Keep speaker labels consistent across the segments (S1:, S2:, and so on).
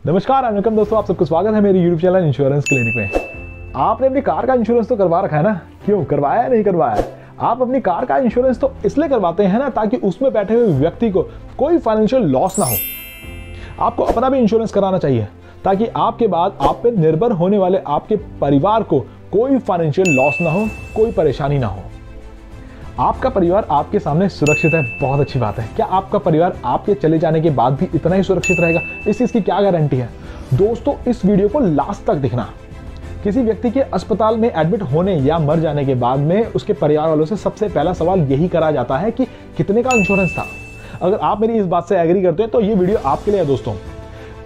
S1: नमस्कार वेलकम दोस्तों, आप सबको स्वागत है मेरे YouTube चैनल इंश्योरेंस क्लिनिक में। आपने अपनी कार का इंश्योरेंस तो करवा रखा है ना? क्यों करवाया है? नहीं करवाया? आप अपनी कार का इंश्योरेंस तो इसलिए करवाते हैं ना ताकि उसमें बैठे हुए व्यक्ति को कोई फाइनेंशियल लॉस ना हो। आपको अपना भी इंश्योरेंस कराना चाहिए ताकि आपके बाद आप पे निर्भर होने वाले आपके परिवार को कोई फाइनेंशियल लॉस ना हो, कोई परेशानी ना हो। आपका परिवार आपके सामने सुरक्षित है, बहुत अच्छी बात है। क्या आपका परिवार आपके चले जाने के बाद भी इतना ही सुरक्षित रहेगा? इस चीज की क्या गारंटी है? दोस्तों, इस वीडियो को लास्ट तक देखना। किसी व्यक्ति के अस्पताल में एडमिट होने या मर जाने के बाद में उसके परिवार वालों से सबसे पहला सवाल यही करा जाता है कि कितने का इंश्योरेंस था। अगर आप मेरी इस बात से एग्री करते हैं तो ये वीडियो आपके लिए है। दोस्तों,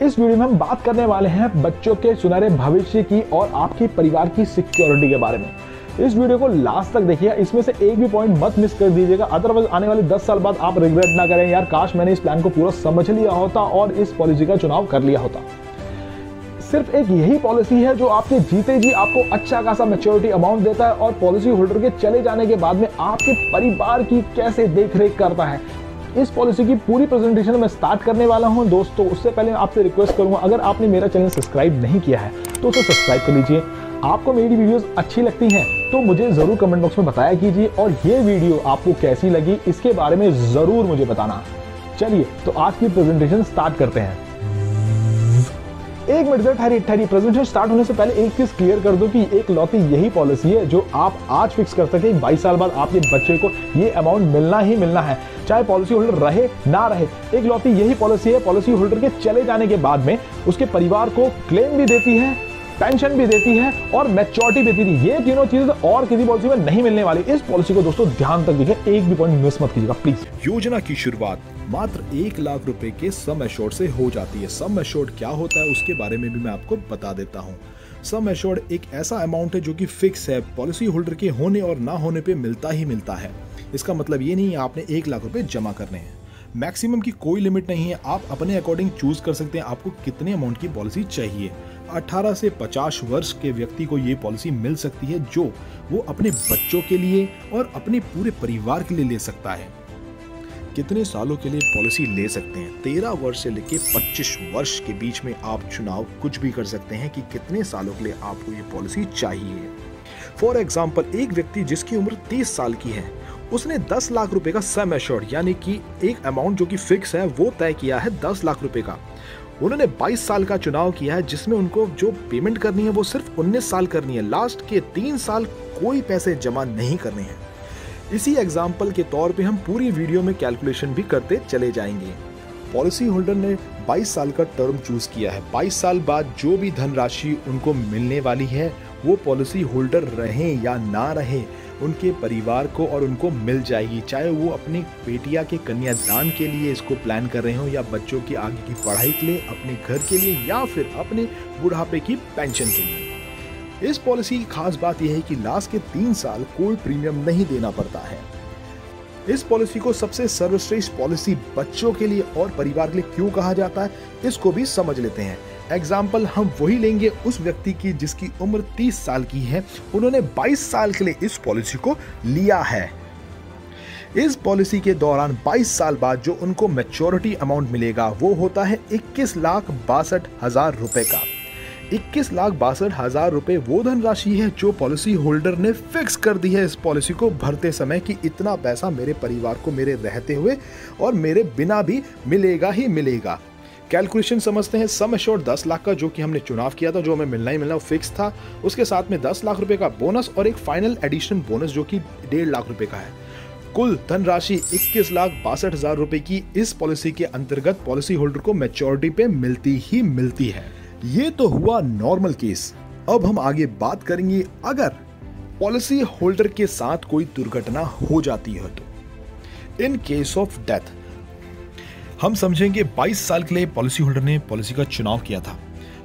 S1: इस वीडियो में हम बात करने वाले हैं बच्चों के सुनहरे भविष्य की और आपके परिवार की सिक्योरिटी के बारे में। इस वीडियो को लास्ट तक देखिए, इसमें से एक भी पॉइंट मत मिस कर दीजिएगा, अदरवाइज आने वाले 10 साल बाद आप रिग्रेट ना करें, यार काश मैंने इस प्लान को पूरा समझ लिया होता और इस पॉलिसी का चुनाव कर लिया होता। सिर्फ एक यही पॉलिसी है जो आपके जीते जी आपको अच्छा खासा मैच्योरिटी अमाउंट देता है और पॉलिसी होल्डर के चले जाने के बाद में आपके परिवार की कैसे देखरेख करता है। इस पॉलिसी की पूरी प्रेजेंटेशन मैं स्टार्ट करने वाला हूं। दोस्तों, उससे पहले आपसे रिक्वेस्ट करूंगा, अगर आपने मेरा चैनल सब्सक्राइब नहीं किया है तो उसे सब्सक्राइब कर लीजिए। आपको मेरी वीडियोस अच्छी लगती हैं तो मुझे जरूर कमेंट बॉक्स में बताया कीजिए और ये वीडियो आपको कैसी लगी इसके बारे में जरूर मुझे बताना। चलिए तो आज की प्रेजेंटेशन स्टार्ट करते हैं। एक मिनट ठहरिए। प्रेजेंटेशन स्टार्ट होने से पहले एक चीज क्लियर कर दो कि एक लौती यही पॉलिसी है जो आप आज फिक्स कर सके 22 साल बाद आपके बच्चे को ये अमाउंट मिलना ही मिलना है, चाहे पॉलिसी होल्डर रहे ना रहे। एक लौती यही पॉलिसी है, पॉलिसी होल्डर के चले जाने के बाद में उसके परिवार को क्लेम भी देती है, पेंशन भी देती है और मैच्योरिटी भी देती है। ये तीनों चीजें और किसी पॉलिसी में नहीं मिलने वाली। इस पॉलिसी को दोस्तों ध्यान तक देखिए, एक भी पॉइंट मिस मत कीजिएगा प्लीज।
S2: योजना की शुरुआत मात्र 1 लाख रुपए के सम एश्योर्ड से हो जाती है। सम एश्योर्ड क्या होता है उसके बारे में भी मैं आपको बता देता हूँ। सम एश्योर्ड एक ऐसा अमाउंट है जो कि फिक्स है, पॉलिसी होल्डर के होने और ना होने पे मिलता ही मिलता है। इसका मतलब ये नहीं है आपने 1 लाख रुपए जमा करने हैं। मैक्सिमम की कोई लिमिट नहीं है, आप अपने अकॉर्डिंग चूज कर सकते हैं आपको कितने अमाउंट की पॉलिसी चाहिए। 18 से 50 वर्ष के व्यक्ति को ये पॉलिसी मिल सकती है जो वो अपने बच्चों के लिए और अपने पूरे परिवार के लिए ले सकता है। कितने सालों के लिए पॉलिसी ले सकते हैं? 13 वर्ष से लेकर 25 वर्ष के बीच में आप चुनाव कुछ भी कर सकते हैं कि कितने सालों के लिए आपको ये पॉलिसी चाहिए। फॉर एग्जाम्पल, एक व्यक्ति जिसकी उम्र 30 साल की है, उसने 10 लाख रुपए का सम एश्योर्ड यानी कि एक अमाउंट जो कि फिक्स है वो तय किया है 10 लाख रुपए का। उन्होंने 22 साल का चुनाव किया है जिसमें उनको जो पेमेंट करनी है वो सिर्फ 19 साल करनी है। लास्ट के 3 साल कोई पैसे जमा नहीं करने हैं। इसी एग्जाम्पल के तौर पे हम पूरी वीडियो में कैलकुलेशन भी करते चले जाएंगे। पॉलिसी होल्डर ने 22 साल का टर्म चूज किया है। 22 साल बाद जो भी धनराशि उनको मिलने वाली है वो पॉलिसी होल्डर रहें या ना रहे उनके परिवार को और उनको मिल जाएगी, चाहे वो अपनी बेटिया के कन्यादान के लिए इसको प्लान कर रहे हो या बच्चों की आगे की पढ़ाई के लिए, अपने घर के लिए या फिर अपने बुढ़ापे की पेंशन के लिए। इस पॉलिसी की खास बात यह है कि लास्ट के 3 साल कोई प्रीमियम नहीं देना पड़ता है। इस पॉलिसी को सबसे सर्वश्रेष्ठ पॉलिसी बच्चों के लिए और परिवार के लिए क्यों कहा जाता है इसको भी समझ लेते हैं। एग्जाम्पल हम वही लेंगे उस व्यक्ति की जिसकी उम्र 30 साल की है, उन्होंने 22 साल के लिए इस पॉलिसी को लिया है। इस पॉलिसी के दौरान 22 साल बाद जो उनको मैच्योरिटी अमाउंट मिलेगा वो होता है 21,62,000 रुपए का। 21,62,000 रुपए वो धनराशि है जो पॉलिसी होल्डर ने फिक्स कर दी है इस पॉलिसी को भरते समय कि इतना पैसा मेरे परिवार को मेरे रहते हुए और मेरे बिना भी मिलेगा ही मिलेगा। कैलकुलेशन समझते हैं। सम एश्योर्ड 10 लाख का जो कि हमने चुनाव किया था, जो हमें मिलना ही मिलना फिक्स था, उसके साथ में 10 लाख रुपए का बोनस और एक फाइनल एडिशनल बोनस जो कि 1.5 लाख रुपए का है। कुल धनराशि 21,62,000 रुपए की इस पॉलिसी के अंतर्गत पॉलिसी होल्डर को मैच्योरिटी पे मिलती ही मिलती है। ये तो हुआ नॉर्मल केस। अब हम आगे बात करेंगे अगर पॉलिसी होल्डर के साथ कोई दुर्घटना हो जाती है तो। इन केस ऑफ डेथ हम समझेंगे 22 साल के लिए पॉलिसी होल्डर ने पॉलिसी का चुनाव किया था,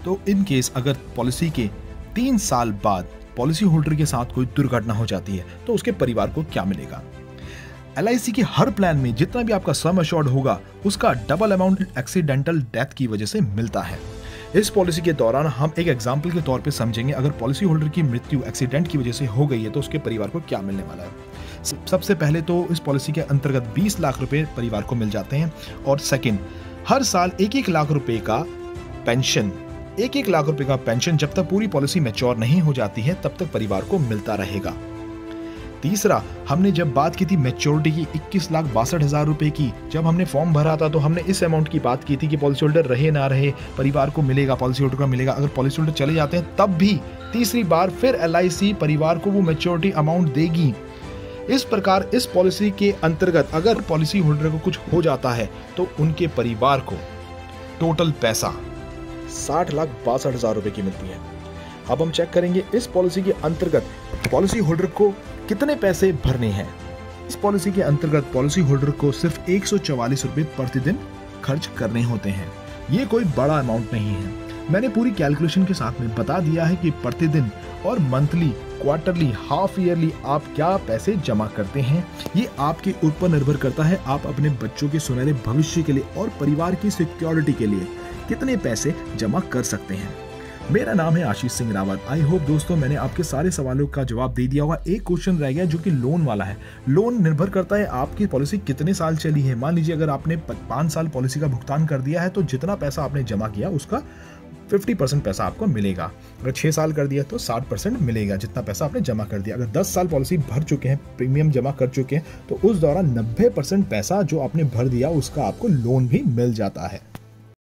S2: तो इन केस अगर पॉलिसी के 3 साल बाद पॉलिसी होल्डर के साथ कोई दुर्घटना हो जाती है तो उसके परिवार को क्या मिलेगा? LIC के हर प्लान में जितना भी आपका सम एश्योर्ड होगा उसका डबल अमाउंट एक्सीडेंटल डेथ की वजह से मिलता है। इस पॉलिसी के दौरान हम एक एग्जाम्पल के तौर पे समझेंगे अगर पॉलिसी होल्डर की मृत्यु एक्सीडेंट की वजह से हो गई है तो उसके परिवार को क्या मिलने वाला है। सबसे पहले तो इस पॉलिसी के अंतर्गत 20 लाख रुपए परिवार को मिल जाते हैं और सेकंड, हर साल 1-1 लाख रुपए का पेंशन, 1-1 लाख रुपए का पेंशन जब तक पूरी पॉलिसी मैच्योर नहीं हो जाती है तब तक परिवार को मिलता रहेगा। तीसरा, हमने जब बात की थी मैच्योरिटी की 21,62,000 रुपए की, जब हमने फॉर्म भरा था तो हमने इस अमाउंट की बात की थी कि पॉलिसी होल्डर रहे ना रहे परिवार को मिलेगा, पॉलिसी होल्डर को मिलेगा। अगर पॉलिसी होल्डर चले जाते हैं तब भी तीसरी बार फिर LIC परिवार को वो मैच्योरिटी अमाउंट देगी। इस प्रकार इस पॉलिसी के अंतर्गत अगर पॉलिसी होल्डर को कुछ हो जाता है तो उनके परिवार को टोटल पैसा 60,62,000 रुपए की मिलती है। अब हम चेक करेंगे इस पॉलिसी के अंतर्गत पॉलिसी होल्डर को कितने पैसे भरने हैं। इस पॉलिसी के अंतर्गत पॉलिसी होल्डर को सिर्फ 144 रुपए प्रतिदिन खर्च करने होते हैं। ये कोई बड़ा अमाउंट नहीं है। मैंने पूरी कैलकुलेशन के साथ में बता दिया है कि प्रतिदिन और मंथली, क्वार्टरली, हाफ ईयरली आप क्या पैसे जमा करते हैं। ये आपके ऊपर निर्भर करता है आप अपने बच्चों के सुनहरे भविष्य के लिए और परिवार की सिक्योरिटी के लिए कितने पैसे जमा कर सकते हैं। मेरा नाम है आशीष सिंह रावत। आई होप दोस्तों मैंने आपके सारे सवालों का जवाब दे दिया होगा। एक क्वेश्चन रह गया जो कि लोन वाला है। लोन निर्भर करता है आपकी पॉलिसी कितने साल चली है। मान लीजिए अगर आपने 5 साल पॉलिसी का भुगतान कर दिया है तो जितना पैसा आपने जमा किया उसका 50% पैसा आपको मिलेगा। अगर 6 साल कर दिया तो 60% मिलेगा जितना पैसा आपने जमा कर दिया। अगर 10 साल पॉलिसी भर चुके हैं, प्रीमियम जमा कर चुके हैं तो उस दौरान 90% पैसा जो आपने भर दिया उसका आपको लोन भी मिल जाता है।